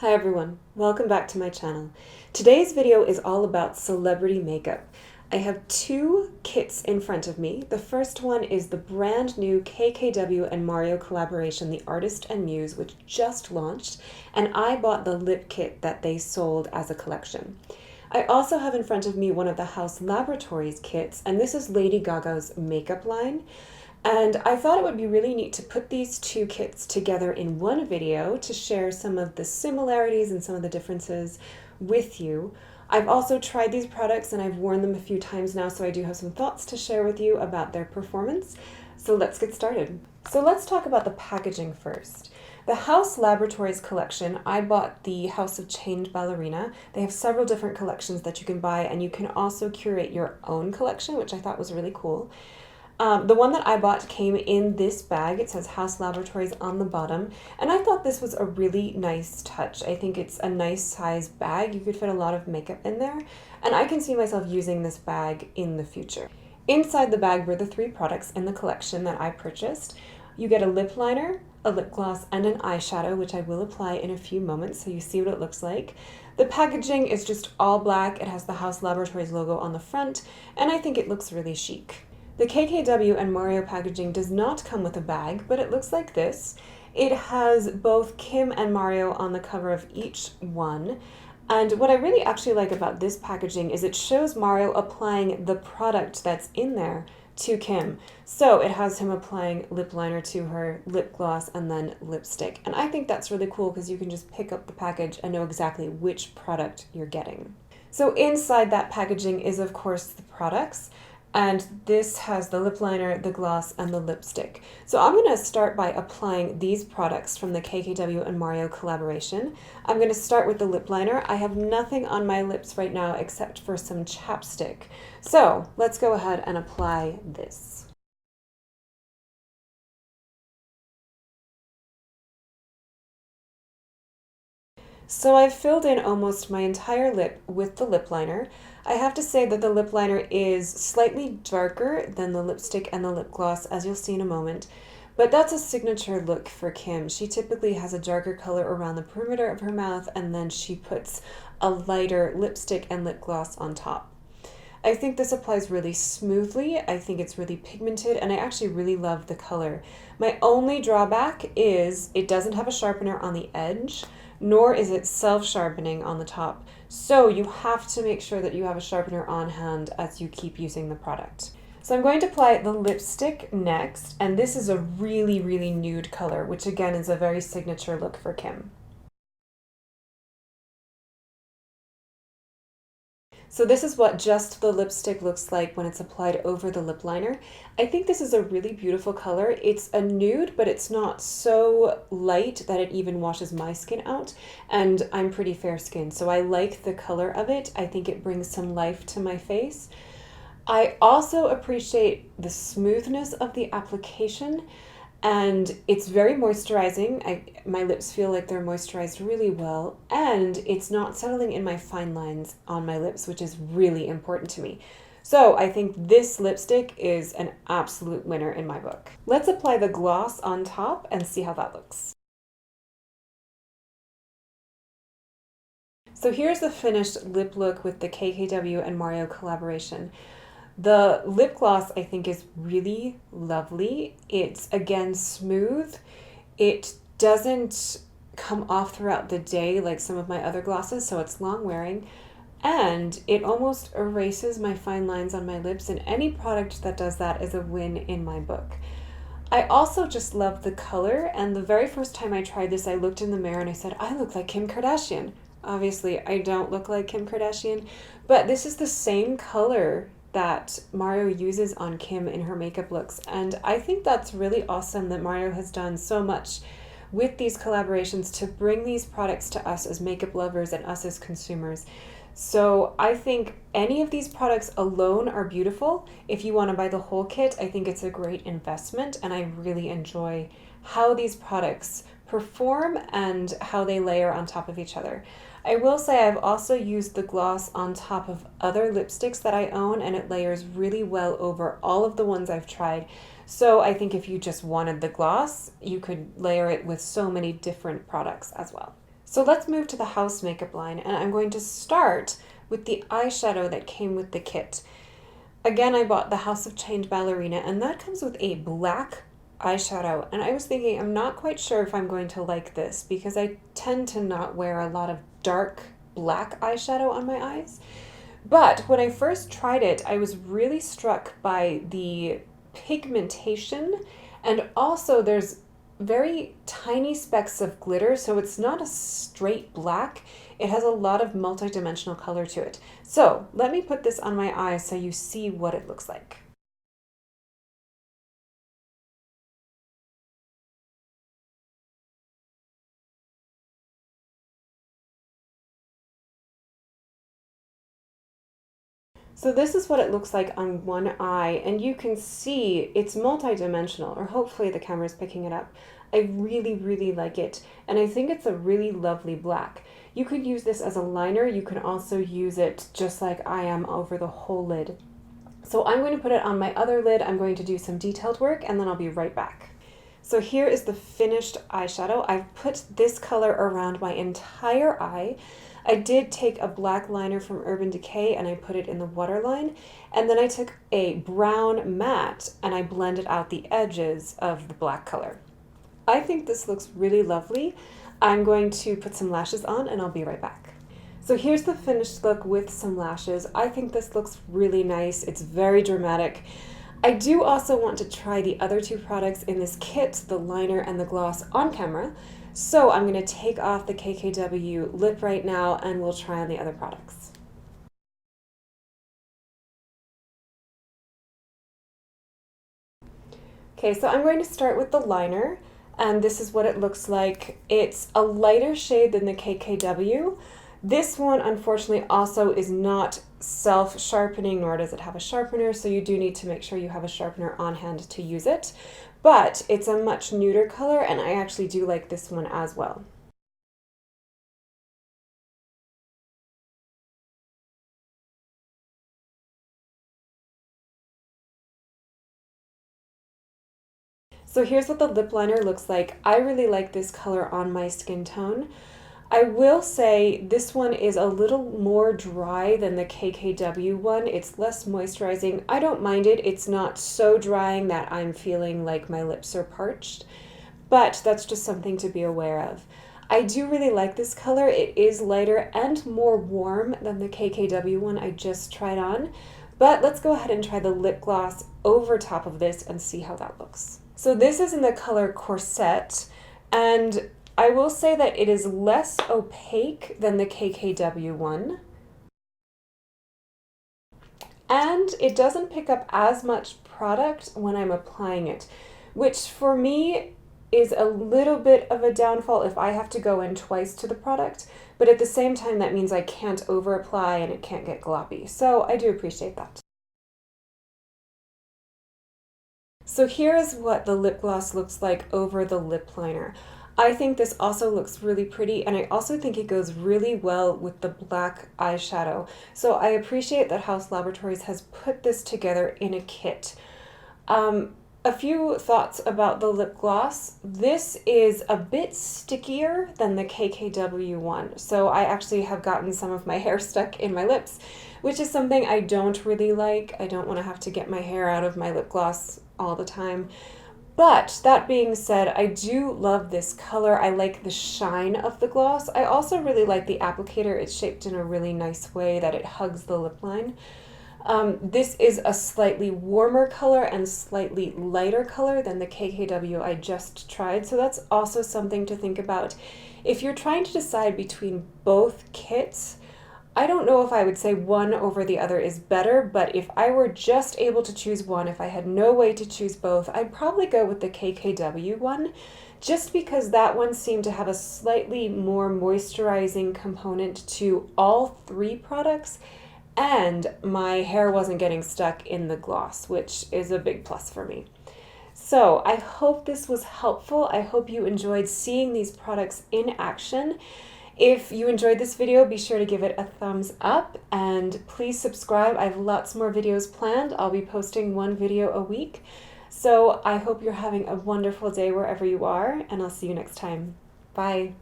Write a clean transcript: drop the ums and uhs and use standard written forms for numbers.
Hi everyone, welcome back to my channel. Today's video is all about celebrity makeup. I have two kits in front of me. The first one is the brand new KKW and Mario collaboration, The Artist and Muse, which just launched, and I bought the lip kit that they sold as a collection. I also have in front of me one of the Haus Laboratories kits, and this is Lady Gaga's makeup line. And I thought it would be really neat to put these two kits together in one video to share some of the similarities and some of the differences with you. I've also tried these products and I've worn them a few times now, so I do have some thoughts to share with you about their performance. So let's get started. So let's talk about the packaging first. The Haus Laboratories collection, I bought the House of Change Ballerina. They have several different collections that you can buy, and you can also curate your own collection, which I thought was really cool. The one that I bought came in this bag. It says Haus Laboratories on the bottom, and I thought this was a really nice touch. I think it's a nice size bag. You could fit a lot of makeup in there, and I can see myself using this bag in the future. Inside the bag were the three products in the collection that I purchased. You get a lip liner, a lip gloss, and an eyeshadow, which I will apply in a few moments so you see what it looks like. The packaging is just all black. It has the Haus Laboratories logo on the front, and I think it looks really chic. The KKW and Mario packaging does not come with a bag, but it looks like this. It has both Kim and Mario on the cover of each one. And what I really actually like about this packaging is it shows Mario applying the product that's in there to Kim. So it has him applying lip liner to her, lip gloss, and then lipstick. And I think that's really cool because you can just pick up the package and know exactly which product you're getting. So inside that packaging is, of course, the products. And this has the lip liner, the gloss, and the lipstick. So I'm going to start by applying these products from the KKW and Mario collaboration. I'm going to start with the lip liner. I have nothing on my lips right now except for some chapstick. So let's go ahead and apply this. So I've filled in almost my entire lip with the lip liner. I have to say that the lip liner is slightly darker than the lipstick and the lip gloss, as you'll see in a moment, but that's a signature look for Kim. She typically has a darker color around the perimeter of her mouth, and then she puts a lighter lipstick and lip gloss on top. I think this applies really smoothly. I think it's really pigmented, and I actually really love the color. My only drawback is it doesn't have a sharpener on the edge, nor is it self-sharpening on the top. So you have to make sure that you have a sharpener on hand as you keep using the product. So I'm going to apply the lipstick next, and this is a really, really nude color, which again is a very signature look for Kim. So this is what just the lipstick looks like when it's applied over the lip liner. I think this is a really beautiful color. It's a nude, but it's not so light that it even washes my skin out. And I'm pretty fair skinned, so I like the color of it. I think it brings some life to my face. I also appreciate the smoothness of the application, and it's very moisturizing. My lips feel like they're moisturized really well, and it's not settling in my fine lines on my lips, which is really important to me. So I think this lipstick is an absolute winner in my book. Let's apply the gloss on top and see how that looks. So here's the finished lip look with the KKW and Mario collaboration. The lip gloss, I think, is really lovely. It's, again, smooth. It doesn't come off throughout the day like some of my other glosses, so it's long wearing. And it almost erases my fine lines on my lips, and any product that does that is a win in my book. I also just love the color, and the very first time I tried this, I looked in the mirror and I said, I look like Kim Kardashian. Obviously, I don't look like Kim Kardashian, but this is the same color that Mario uses on Kim in her makeup looks, and I think that's really awesome that Mario has done so much with these collaborations to bring these products to us as makeup lovers and us as consumers. So I think any of these products alone are beautiful. If you want to buy the whole kit, I think it's a great investment, and I really enjoy how these products perform and how they layer on top of each other. I will say I've also used the gloss on top of other lipsticks that I own, and it layers really well over all of the ones I've tried. So I think if you just wanted the gloss, you could layer it with so many different products as well. So let's move to the House makeup line, and I'm going to start with the eyeshadow that came with the kit. Again, I bought the House of Change Ballerina, and that comes with a black eyeshadow, and I was thinking I'm not quite sure if I'm going to like this because I tend to not wear a lot of dark black eyeshadow on my eyes. But when I first tried it, I was really struck by the pigmentation, and also there's very tiny specks of glitter, so it's not a straight black. It has a lot of multi-dimensional color to it. So let me put this on my eyes so you see what it looks like. So this is what it looks like on one eye, and you can see it's multi-dimensional, or hopefully the camera is picking it up. I really, really like it, and I think it's a really lovely black. You could use this as a liner. You can also use it just like I am over the whole lid. So I'm going to put it on my other lid. I'm going to do some detailed work, and then I'll be right back. So here is the finished eyeshadow. I've put this color around my entire eye. I did take a black liner from Urban Decay and I put it in the waterline, and then I took a brown matte and I blended out the edges of the black color. I think this looks really lovely. I'm going to put some lashes on and I'll be right back. So here's the finished look with some lashes. I think this looks really nice. It's very dramatic. I do also want to try the other two products in this kit, the liner and the gloss, on camera. So I'm going to take off the KKW lip right now and we'll try on the other products. Okay, so I'm going to start with the liner, and this is what it looks like. It's a lighter shade than the KKW. This one, unfortunately, also is not self-sharpening, nor does it have a sharpener, so you do need to make sure you have a sharpener on hand to use it. But it's a much nuder color, and I actually do like this one as well. So here's what the lip liner looks like. I really like this color on my skin tone. I will say this one is a little more dry than the KKW one. It's less moisturizing. I don't mind it. It's not so drying that I'm feeling like my lips are parched, but that's just something to be aware of. I do really like this color. It is lighter and more warm than the KKW one I just tried on, but let's go ahead and try the lip gloss over top of this and see how that looks. So this is in the color Corset, and I will say that it is less opaque than the KKW one. And it doesn't pick up as much product when I'm applying it, which for me is a little bit of a downfall if I have to go in twice to the product, but at the same time that means I can't over apply and it can't get gloppy. So I do appreciate that. So here is what the lip gloss looks like over the lip liner. I think this also looks really pretty, and I also think it goes really well with the black eyeshadow. So I appreciate that Haus Laboratories has put this together in a kit. A few thoughts about the lip gloss. This is a bit stickier than the KKW one. So I actually have gotten some of my hair stuck in my lips, which is something I don't really like. I don't want to have to get my hair out of my lip gloss all the time. But that being said, I do love this color. I like the shine of the gloss. I also really like the applicator. It's shaped in a really nice way that it hugs the lip line. This is a slightly warmer color and slightly lighter color than the KKW I just tried, so that's also something to think about. If you're trying to decide between both kits, I don't know if I would say one over the other is better, but if I were just able to choose one, if I had no way to choose both, I'd probably go with the KKW one, just because that one seemed to have a slightly more moisturizing component to all three products, and my hair wasn't getting stuck in the gloss, which is a big plus for me. So I hope this was helpful. I hope you enjoyed seeing these products in action. If you enjoyed this video, be sure to give it a thumbs up and please subscribe. I have lots more videos planned. I'll be posting one video a week. So I hope you're having a wonderful day wherever you are, and I'll see you next time. Bye.